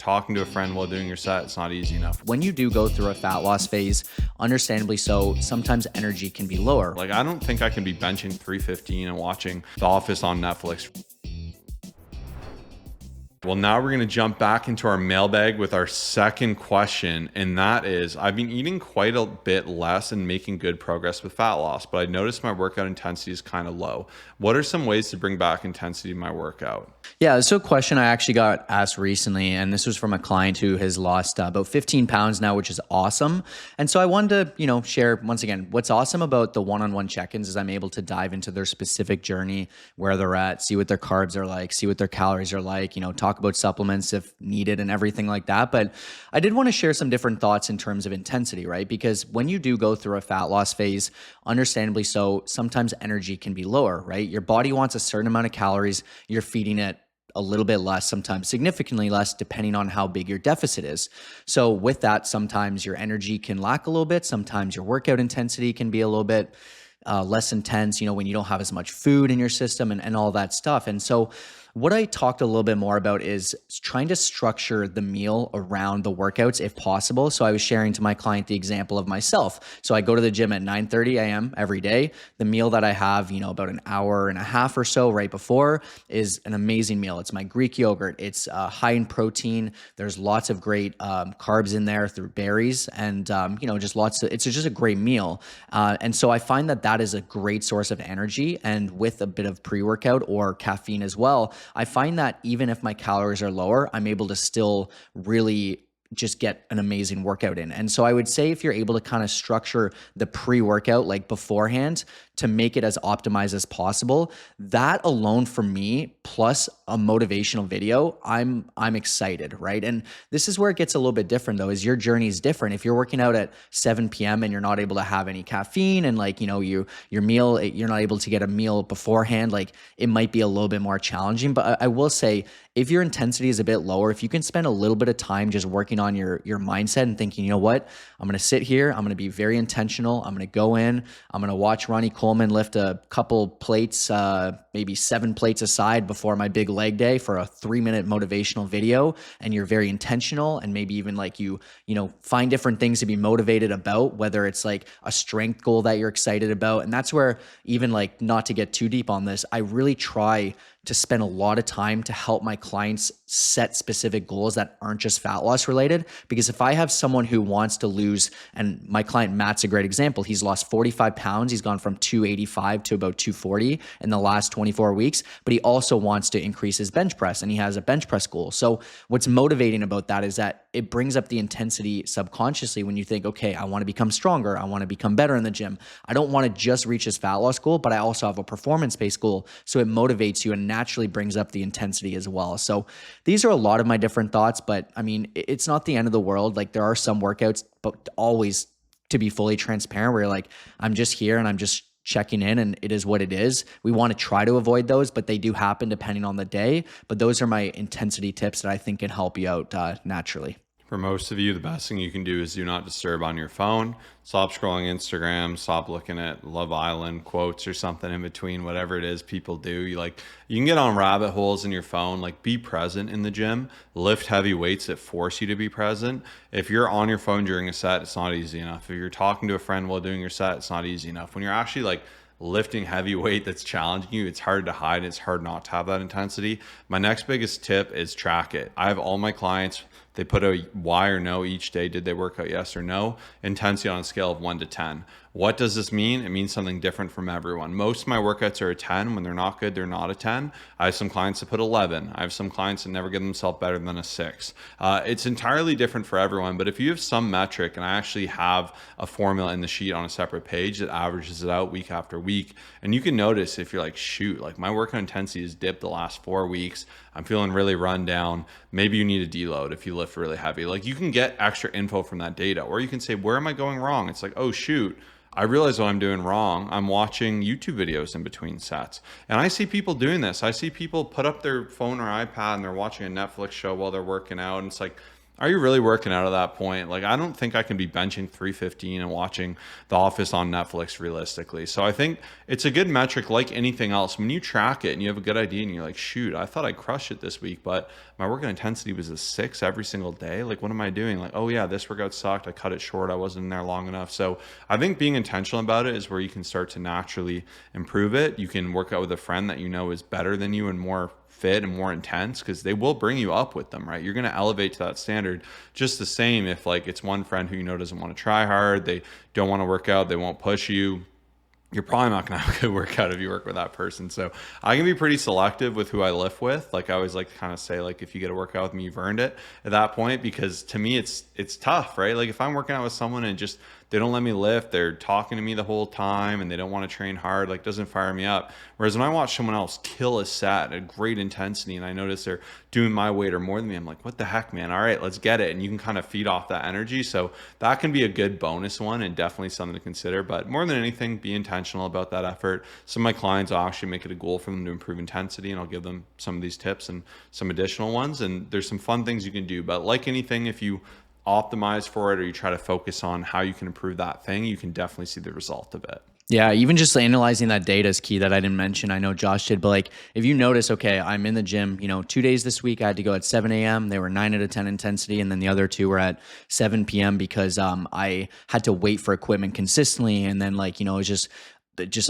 talking to a friend while doing your set, it's not easy enough. When you do go through a fat loss phase, understandably so, sometimes energy can be lower. Like, I don't think I can be benching 315 and watching The Office on Netflix. Well, now we're going to jump back into our mailbag with our second question. And that is, I've been eating quite a bit less and making good progress with fat loss, but I noticed my workout intensity is kind of low. What are some ways to bring back intensity in my workout? Yeah, so a question I actually got asked recently, and this was from a client who has lost about 15 pounds now, which is awesome. And so I wanted to, share once again, what's awesome about the one-on-one check-ins is I'm able to dive into their specific journey, where they're at, see what their carbs are like, see what their calories are like, talk about supplements if needed and everything like that. But I did want to share some different thoughts in terms of intensity, right? Because when you do go through a fat loss phase, understandably so, sometimes energy can be lower, right? Your body wants a certain amount of calories, you're feeding it a little bit less, sometimes significantly less, depending on how big your deficit is. So with that, sometimes your energy can lack a little bit. Sometimes your workout intensity can be a little bit less intense, when you don't have as much food in your system and all that stuff. And so what I talked a little bit more about is trying to structure the meal around the workouts if possible. So I was sharing to my client the example of myself. So I go to the gym at 9:30 a.m. every day. The meal that I have, about an hour and a half or so right before is an amazing meal. It's my Greek yogurt. It's high in protein. There's lots of great carbs in there through berries and, just it's just a great meal. And so I find that is a great source of energy. And with a bit of pre-workout or caffeine as well, I find that even if my calories are lower, I'm able to still really just get an amazing workout in. And so I would say if you're able to kind of structure the pre-workout like beforehand to make it as optimized as possible, that alone for me, plus a motivational video, I'm excited, right? And this is where it gets a little bit different though, is your journey is different. If you're working out at 7 p.m. and you're not able to have any caffeine and your meal, you're not able to get a meal beforehand, like it might be a little bit more challenging. But I will say, if your intensity is a bit lower, if you can spend a little bit of time just working on your mindset and thinking, you know what, I'm going to sit here, I'm going to be very intentional, I'm going to go in, I'm going to watch Ronnie Coleman lift a couple plates, maybe 7 plates aside before my big leg day for a 3-minute motivational video, and you're very intentional, and maybe even like you find different things to be motivated about, whether it's like a strength goal that you're excited about. And that's where, even like, not to get too deep on this, I really try to spend a lot of time to help my clients set specific goals that aren't just fat loss related. Because if I have someone who wants to lose, and my client Matt's a great example, he's lost 45 pounds. He's gone from 285 to about 240 in the last 24 weeks, but he also wants to increase his bench press, and he has a bench press goal. So what's motivating about that is that it brings up the intensity subconsciously when you think, okay, I want to become stronger. I want to become better in the gym. I don't want to just reach his fat loss goal, but I also have a performance-based goal. So it motivates you and naturally brings up the intensity as well. So these are a lot of my different thoughts, but I mean, it's not the end of the world. Like, there are some workouts, but always, to be fully transparent, where you're like, I'm just here and I'm just checking in and it is what it is. We want to try to avoid those, but they do happen depending on the day. But those are my intensity tips that I think can help you out naturally. For most of you, the best thing you can do is do not disturb on your phone. Stop scrolling Instagram, stop looking at Love Island quotes or something in between, whatever it is people do. You can get on rabbit holes in your phone. Like, be present in the gym, lift heavy weights that force you to be present. If you're on your phone during a set, it's not easy enough. If you're talking to a friend while doing your set, it's not easy enough. When you're actually lifting heavy weight that's challenging you, it's hard to hide. It's hard not to have that intensity. My next biggest tip is track it. I have all my clients, they put a Y or no each day. Did they work out? Yes or no? Intensity on a scale of 1 to 10. What does this mean? It means something different from everyone. Most of my workouts are a 10. When they're not good, they're not a 10. I have some clients that put 11. I have some clients that never give themselves better than a 6. It's entirely different for everyone. But if you have some metric, and I actually have a formula in the sheet on a separate page that averages it out week after week, and you can notice if you're like, shoot, like my workout intensity has dipped the last 4 weeks. I'm feeling really run down. Maybe you need a deload if you lift really heavy. Like, you can get extra info from that data, or you can say, where am I going wrong? It's like, oh shoot, I realize what I'm doing wrong. I'm watching YouTube videos in between sets. And I see people doing this. I see people put up their phone or iPad and they're watching a Netflix show while they're working out. And it's like, are you really working out at that point? Like, I don't think I can be benching 315 and watching The Office on Netflix realistically. So I think it's a good metric like anything else. When you track it and you have a good idea and you're like, shoot, I thought I crushed it this week, but my workout intensity was a 6 every single day. Like, what am I doing? Like, oh yeah, this workout sucked. I cut it short. I wasn't in there long enough. So I think being intentional about it is where you can start to naturally improve it. You can work out with a friend that you know is better than you and more fit and more intense, because they will bring you up with them, right? You're going to elevate to that standard just the same. If like it's one friend who you know doesn't want to try hard, they don't want to work out, they won't push you, you're probably not going to have a good workout if you work with that person. So I can be pretty selective with who I lift with. Like, I always like to kind of say, like, if you get a workout with me, you've earned it at that point, because to me, it's tough, right? Like, if I'm working out with someone and just, they don't let me lift, they're talking to me the whole time and they don't want to train hard, like, doesn't fire me up. Whereas when I watch someone else kill a set at great intensity and I notice they're doing my weight or more than me, I'm like, what the heck, man? All right, let's get it. And you can kind of feed off that energy. So that can be a good bonus one and definitely something to consider. But more than anything, be intentional about that effort. Some of my clients, I'll actually make it a goal for them to improve intensity, and I'll give them some of these tips and some additional ones. And there's some fun things you can do. But like anything, if you optimize for it or you try to focus on how you can improve that thing, you can definitely see the result of it. Yeah, even just analyzing that data is key that I didn't mention. I know Josh did, but like if you notice, okay, I'm in the gym, 2 days this week, I had to go at 7 a.m. They were 9 out of 10 intensity. And then the other 2 were at 7 p.m. because I had to wait for equipment consistently. And then it was just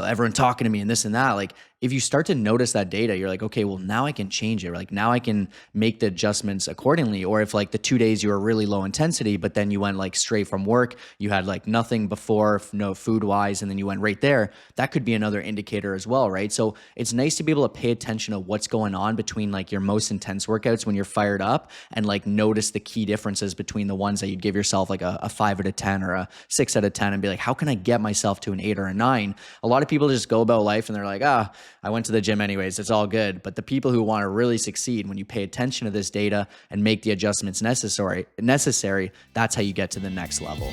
everyone talking to me and this and that. Like, if you start to notice that data, you're like, okay, well, now I can change it. Like, now I can make the adjustments accordingly. Or if like the 2 days you were really low intensity, but then you went like straight from work, you had like nothing before, no food wise, and then you went right there, that could be another indicator as well, right? So it's nice to be able to pay attention to what's going on between like your most intense workouts when you're fired up, and like notice the key differences between the ones that you'd give yourself like a 5 out of 10 or a 6 out of 10 and be like, how can I get myself to an 8 or a 9? A lot of people just go about life and they're like, I went to the gym anyways, it's all good. But the people who want to really succeed, when you pay attention to this data and make the adjustments necessary, that's how you get to the next level.